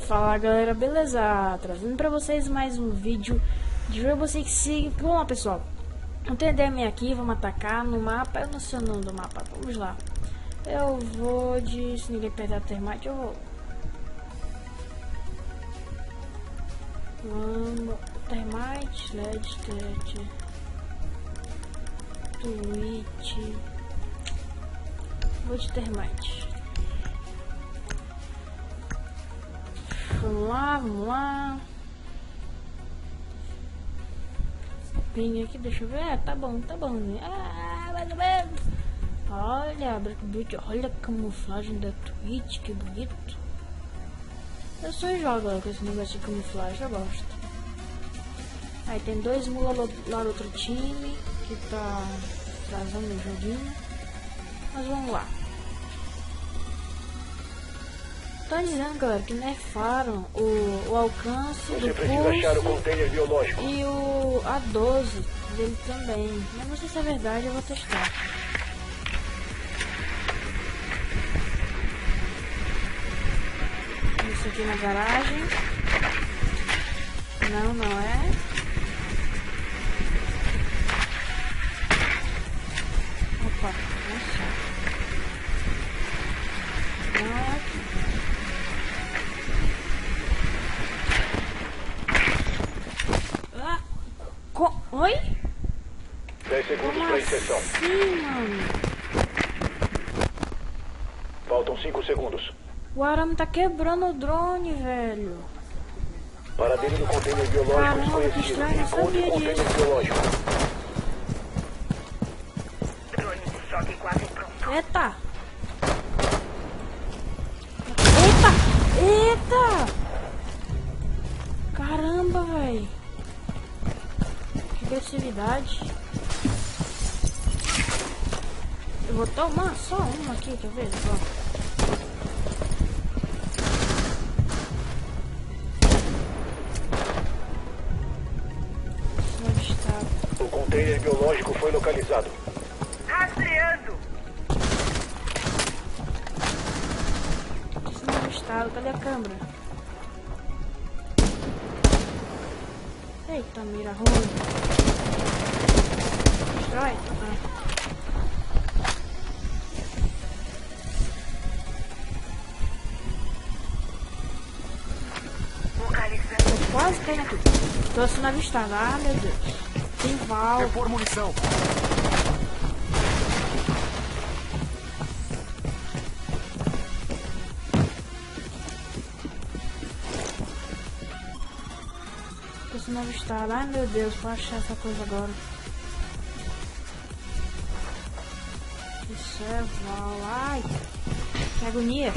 Fala galera, beleza? Trazendo pra vocês mais um vídeo de ver vocês que seguem. Vamos lá pessoal, não tem DM aqui, vamos atacar no mapa. Eu não sei o nome do mapa, vamos lá. Eu vou de... se ninguém perder a termite eu vou. Vamos, termite, led, twitch. Vou de termite. Vamos lá. Ping aqui, deixa eu ver. Tá bom. Mais ou menos. Olha, olha a camuflagem da Twitch, que bonito. Eu só jogo com esse negócio de camuflagem, eu gosto. Aí tem dois mulas lá do outro time que tá trazendo o joguinho. Mas vamos lá. Tá dizendo, galera, que nerfaram o alcance do pulse e o A12 dele também. Mas não sei se é verdade, eu vou testar. Isso aqui na garagem. Não é. Opa, nossa. Não é aqui. Oi? 10 segundos para inserção. Sim, mano. Faltam 5 segundos. O arame tá quebrando o drone, velho. Paradeiro do container biológico. Caramba, que estranho, eu sabia disso. Biológico. Drone de choque quase pronto. Eita! Caramba, velho. Que agressividade. Eu vou tomar só uma aqui, quer ver? Ó. Onde está? O container biológico foi localizado. Rastreando. Isso não está. Cadê a câmera? Eita, mira ruim. Destrói. Localizando. Tô quase caindo aqui. Tô sendo avistado. Ah, meu Deus. Tem val. Repor munição. Tô sendo avistado. Ai, meu Deus. Vou achar essa coisa agora. Isso é val. Ai. Que agonia.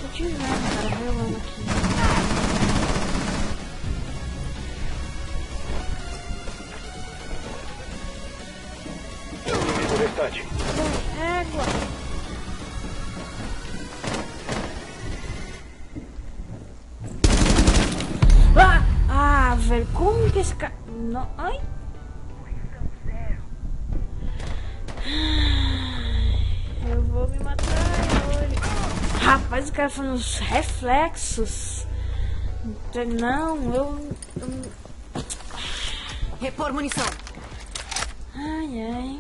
Tô te vendo, cara, rolando aqui. O restante. Égua. Ah, velho, como que esse cara... Não, ai. Eu vou me matar hoje. Rapaz, o cara fazendo uns reflexos. Não, eu... Repor munição. Ai.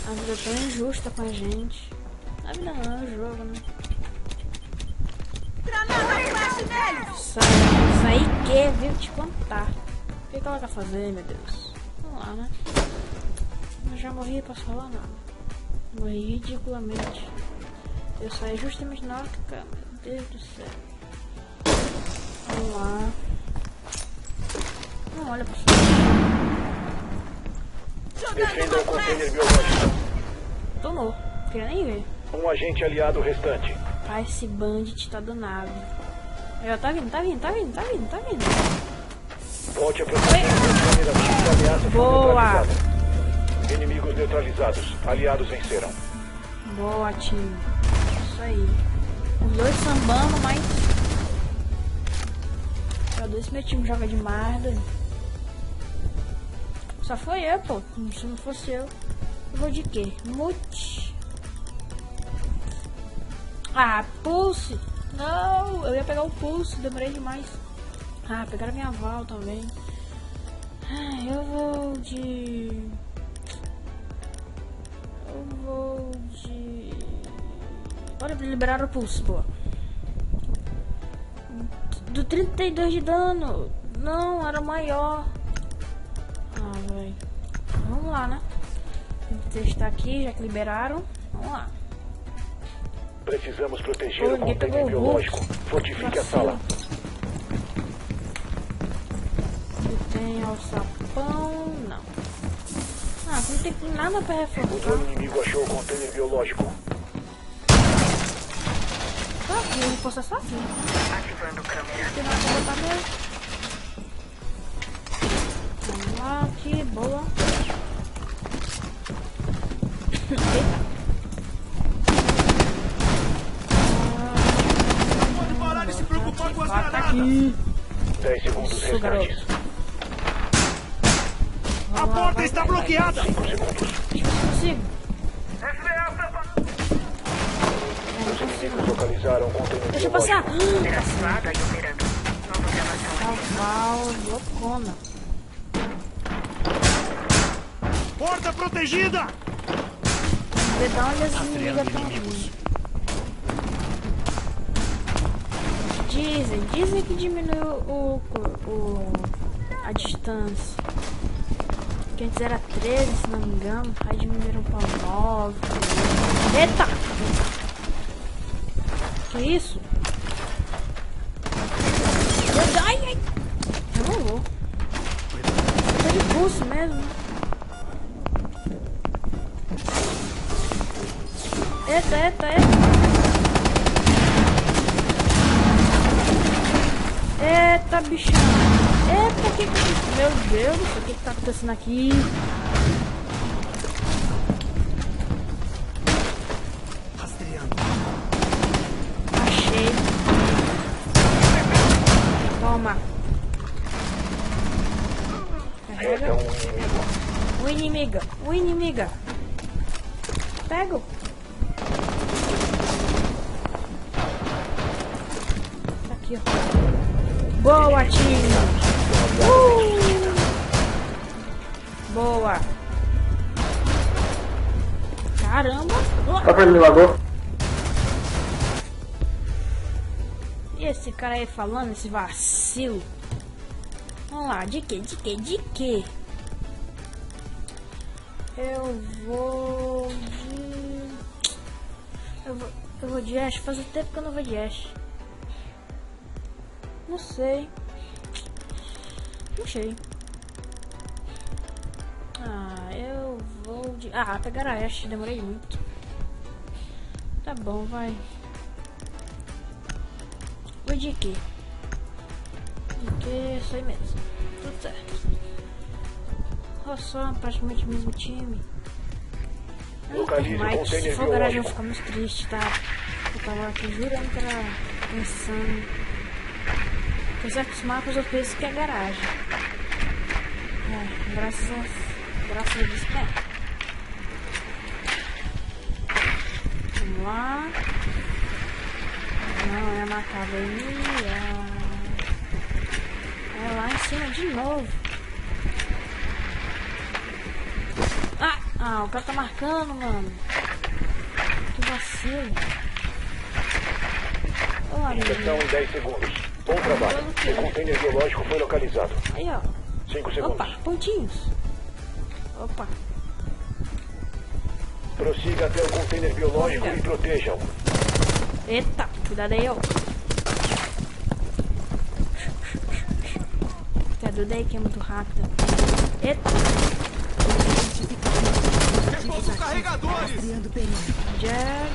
A vida é tão injusta com a gente. A vida não, é o jogo, né? Granada flash neles. Isso aí que veio te contar. O que ela quer fazer, meu Deus? Vamos lá, né? Eu já morri, posso falar nada. Morri ridiculamente. Eu saí justamente na hora que caiu. Meu Deus do céu. Vamos lá. Não olha pra cima. Defenda o container biológico. Tomou. Queria nem ver. Um agente aliado restante. Ah, esse bandit tá danado. Aí, ó, tá vindo. Volte a proteger o container antigo. A ameaça foi Boa. neutralizada. Inimigos neutralizados. Aliados venceram. Boa, time. Isso aí. Os dois sambando, mas... Cadê esse meu time? Joga demais, doido. Só foi eu, pô. Se não fosse eu vou de quê? Mute. Ah, pulse. Não, eu ia pegar o pulse. Demorei demais. Ah, pegaram a minha Val também. Ah, eu vou de... Olha, liberaram o pulso, boa. Do 32 de dano. Não, era maior. Ah, velho. Vamos lá, né? Tem que testar aqui, já que liberaram. Vamos lá. Precisamos proteger Pô, o ninguém pegou container o biológico. Hulk. Fortifique a sala. Aqui tem alçapão. Não. Ah, não tem nada pra O reforçar. drone inimigo achou o container biológico. Só aqui, eu vou postar só aqui. Ativando câmera. Tem nada pra botar mesmo. Vamos lá, aqui, boa. Eita. Pode parar de se preocupar com as Bata granadas. aqui. 10 segundos Isso, garoto. restantes. A porta está bloqueada. 5 segundos. Consigo. Os inimigos localizaram o container Deixa eu biológico. passar. Ativada e operando. Nova gravação. Salval, loucona. Porta protegida. Vê de onde as inimigas estão vindo. Dizem que diminuiu a distância. Que antes era 13, se não me engano. Aí diminuíram pra 9. Eita! Que isso? Ai, ai! Eu não vou. Tô de pulso mesmo. Eita. Eita, bichão. Eita, que... Meu Deus, o que tá acontecendo aqui? Rastreando. Achei. Toma. Resta Carrega. um inimigo. Inimiga. Pego. Tá aqui, ó. Boa, time. Boa. Caramba. Pra ele lagou. E esse cara aí falando, esse vacilo. Vamos lá, de quê? Eu vou de Ash. Faz um tempo que eu não vou de Ash. Não sei. Ah, eu vou de... Ah, pegar a Ash. Demorei muito. Tá bom, vai. Vou de quê? Isso aí mesmo. Tudo certo. Olha só, praticamente o mesmo time. Localize o Mas se container for garagem eu vou biológico. ficar muito triste, tá? Eu tava aqui jurando que era pensando. Com certos mapas eu penso que é garagem. É, graças a Deus que é. Vamos lá. Não, é na caveira. É lá em cima de novo. Ah, o cara tá marcando, mano. Que vacilo. Ô, amigo. Inserção em 10 segundos. Bom trabalho. O container biológico foi localizado. Aí, ó. 5 segundos. Opa, pontinhos. Opa. Prossiga até o container biológico Obrigado. e proteja-o. Eita, cuidado aí, ó. Cadê daí que é muito rápido? Eita. Reforço carregadores. Já.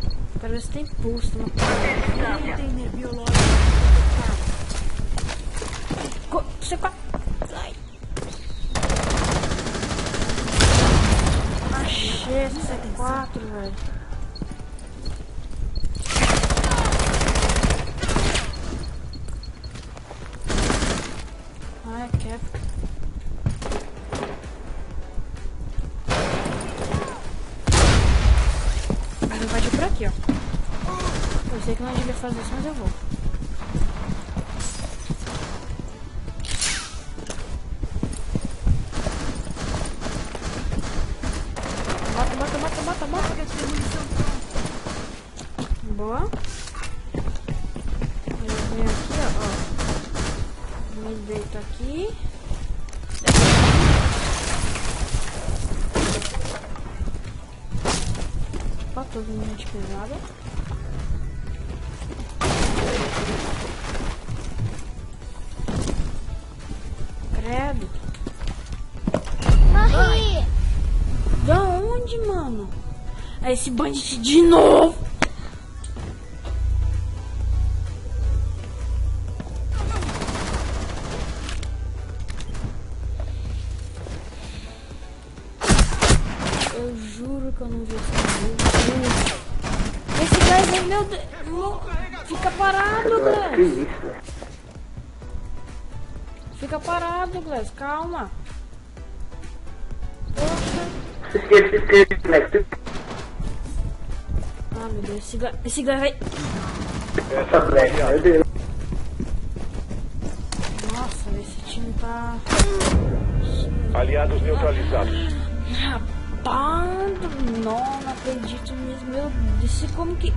10 Quero ver se tem pulso. Distância. C4. Ai. Achei esse C4, velho. Ai, quer. Vou invadir por aqui, ó. Eu sei que não devia fazer isso, mas eu vou. Bota que essa munição. Boa. Eu venho aqui, ó. Me deito aqui. Ó, todo mundo de pesada. Credo. Morri! Da onde, mano? É esse bandido de novo. Eu juro que eu não vi esse bandido. Esse gás aí, meu Deus. Fica parado, Glass. Fica parado, Glass. Calma. Poxa. Ah, meu Deus, esse gás vai... Essa flecha, meu Deus. Nossa, esse time tá... Aliados neutralizados. Rapaz, não acredito mesmo, meu Deus, como que...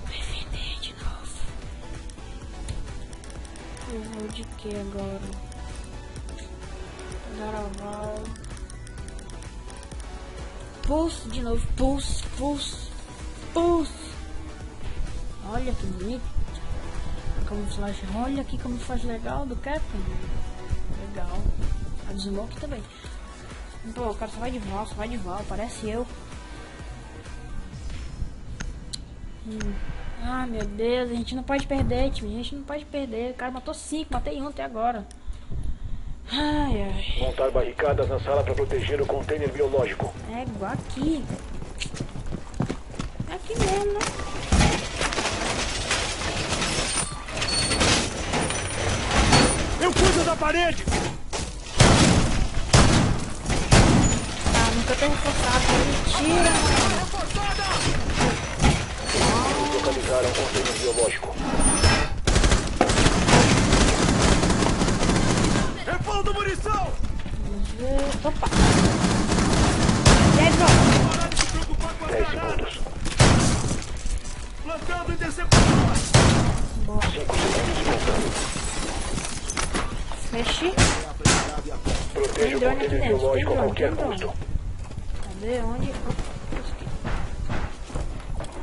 Vai vender de novo. Eu vou de que agora? Garaval. Pulse de novo, pulse. Olha que bonito. A camuflagem, olha que camuflagem legal do Captain. Legal. A do Smoke também. Pô, o cara só vai de val, parece eu. Ah, meu Deus, a gente não pode perder, time. A gente não pode perder. O cara matou 5, matei 1 até agora. Ai. Montar barricadas na sala para proteger o container biológico. É igual aqui. É aqui mesmo, né? Eu cuido da parede! Ah, nunca tem reforçado. Mentira, mano. Localizaram o container biológico. Repondo munição! Vamos ver. Opa! E aí, bro? Parar de se preocupar com a 10 granada! segundos. Plantando interceptador! 5 segundos contando. Mexe. Proteja o Tem drone aqui container dentro, biológico a tem qualquer drone. custo. Cadê? Onde? Opa, isso aqui.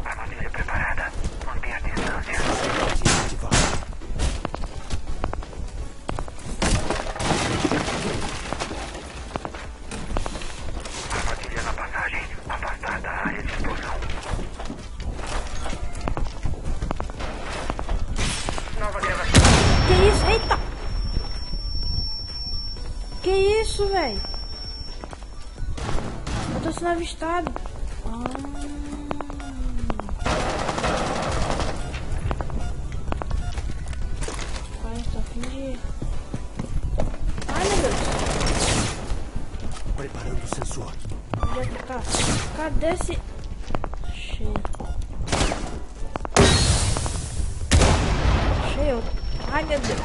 Armadilha preparada. Mantenha a distância. Armadilha na passagem. Afastar da área de explosão. Nova gravação. Que isso? Eita! Que isso, velho? Eu tô sendo avistado. Ai, tô a fim de... Ai, meu Deus. Preparando o sensor. Onde é que tá? Cadê esse... Achei. Achei outro. Ai, meu Deus.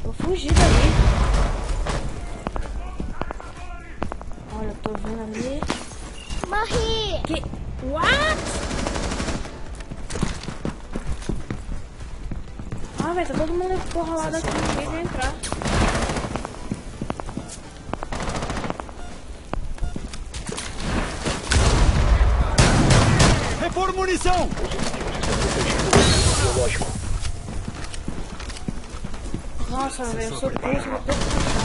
Vou fugir dali. Olha, eu tô vendo ali. Morri! Que... What? Ah, velho, tá todo mundo encurralado aqui. Ninguém vai entrar. Repor munição! Biológico. Nossa, velho, eu sou preso, vou ter que passar.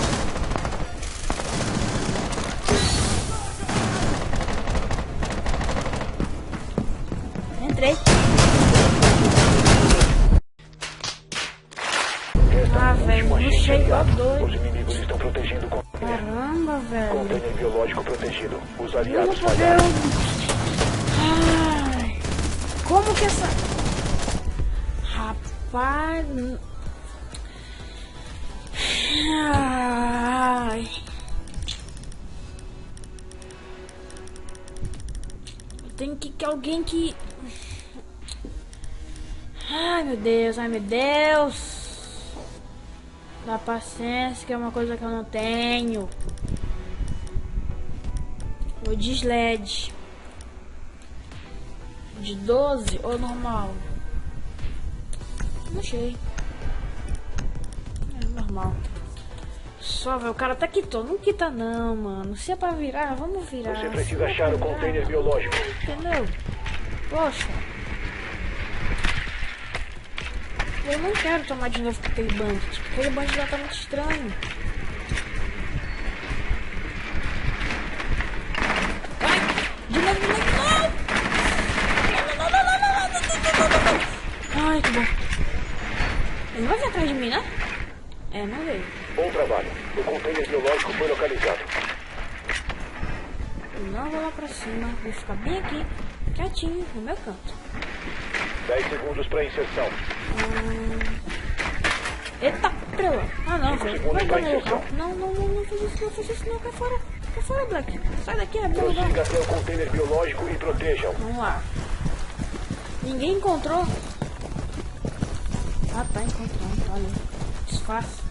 cima, velho. Container biológico protegido. Os Eu não aliados vou poder... falharam. Ai, como que essa... Rapaz... Ai... Tem que alguém que... Ai, meu Deus, ai, meu Deus. Dá paciência, que é uma coisa que eu não tenho. Vou de sled. De 12 ou normal? Não sei. É normal. Só, velho, o cara tá quitou. Não quita não, mano. Se é pra virar, vamos virar. Você precisa achar o container biológico. Entendeu? Poxa. Eu não quero tomar de novo com aquele bandit. Aquele bandit lá tá muito estranho. Ai! De novo, não! Ai, que bom. Ele vai vir atrás de mim, né? É, não veio. Bom trabalho. O container biológico foi localizado. Eu não vou lá pra cima. Vou ficar bem aqui, quietinho, no meu canto. 10 segundos para inserção. Eita, prela. Ah, não, velho. Segundo Vai pra dar no inserção. local. Não faz isso não. Cai fora. Cai fora, Black. Sai daqui, é meu lugar. Prossiga até o container biológico e protejam. Vamos lá. Ninguém encontrou. Ah, tá encontrando. Tá ali. Desfaça.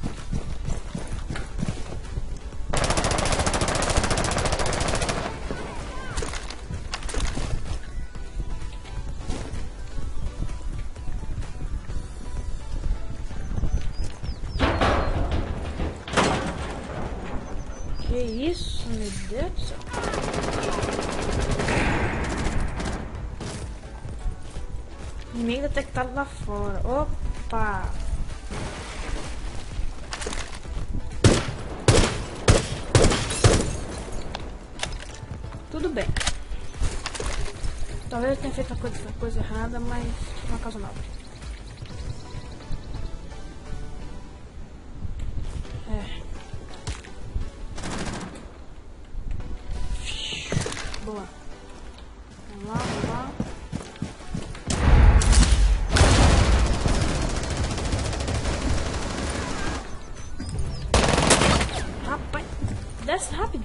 Que isso, meu Deus do céu. Inimigo detectado lá fora. Opa! Tudo bem. Talvez eu tenha feito a coisa errada, mas não causa nada. É. Boa. Vamos lá, vamos lá. Rapaz, desce rápido.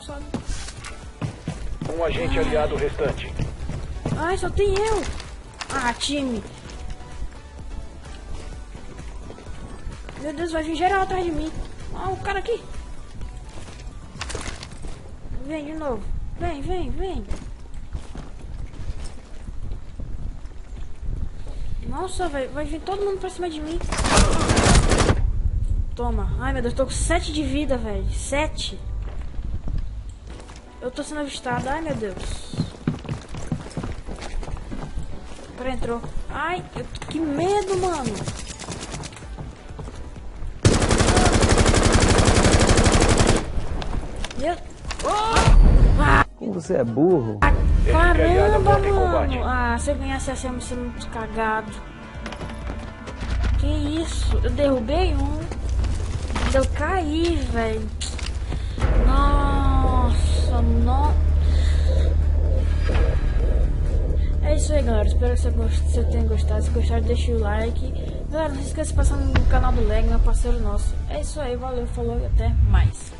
Sobe. Um agente aliado restante. Ai, só tem eu. Ah, time. Meu Deus, vai vir geral atrás de mim. Ah, o cara aqui. Vem de novo. Vem. Nossa, velho. Vai vir todo mundo pra cima de mim. Toma. Ai, meu Deus. Tô com 7 de vida, velho. 7. Eu tô sendo avistado. Ai, meu Deus. O cara entrou. Ai, que medo, mano. Como você é burro? Caramba, em combate. mano. Ah, se eu ganhasse assim, eu ia ser muito cagado. Que isso? Eu derrubei um. Eu caí, velho. Nossa, não. É isso aí, galera. Espero que você tenha gostado. Se gostar, deixa o like. Galera, não se esqueça de passar no canal do Leg, meu parceiro nosso. É isso aí, valeu, falou e até mais.